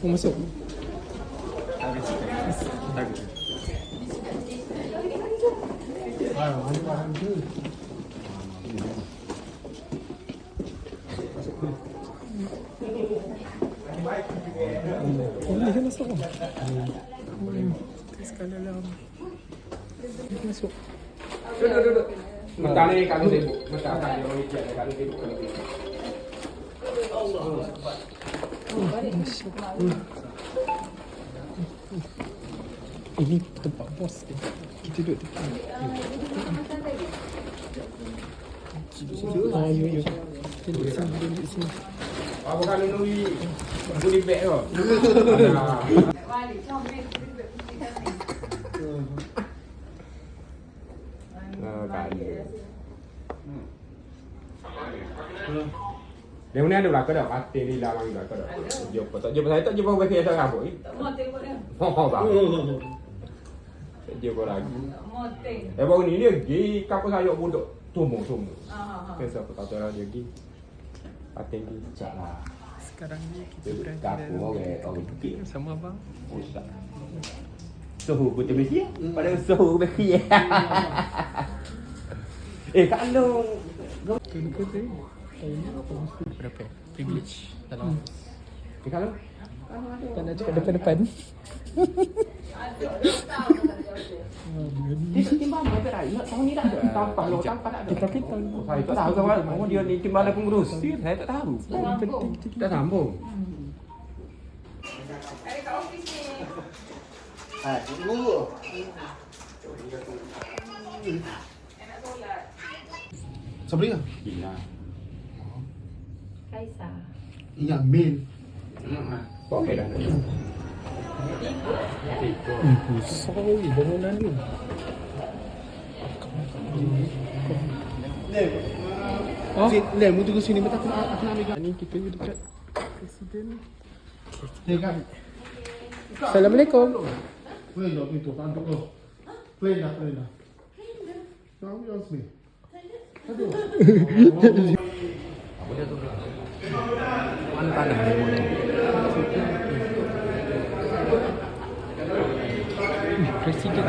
Mau masuk? Boleh kan masuk? Sekali lah. Masuk. Duduk. Bentar ni kalau sibuk. Bentar kan dia orang ijat kalau sibuk. Ini tempat bos dia. Kita duduk tepi. Ya. Kita duduk sini. Apa kan nuri body bag tu? Dia ni ada belakang dah, mati di dalam belakang dah. Jumpa tak jumpa saya tak jumpa bagi saya rambut ni. Mau tengok dia. Oh tak. Tak jumpa lagi. Mau tengok. Baru ni dia pergi kapal sayur budak tumbuh. Kenapa tak tahu lah dia pergi. Pating dia cak lah. Sekarang ni kita berada Kapal orang pergi. sama abang. Usah. Suhu betul betul. Pada suhu betul. Kalau Kenapa tu? Berapa? Privilege dalam kalau tak nak cakap depan-depan. dia timbang apa dah? Tahun ni tak ada. Tampah lo tampah tak ada. Kita Saya tak tahu kawan. Oh dia ni timbang pengurus. Saya tak tahu. yang penting Tak sambung. Ada kat office ni. Tunggu. Nak solat. Siapa dia? Gila. Kaisar. Yang main. Boleh dah. besar weh bangunan ni. Oh, Lem, mu tunggu sini betul aku nak ambil. Ni kita dekat presiden. Ni kan. Assalamualaikum. Play dah pintu, tanduk tu. Play dah. Tahu yang sini. Aduh. Apa dia tu? Mana tanah ni boleh. Presiden.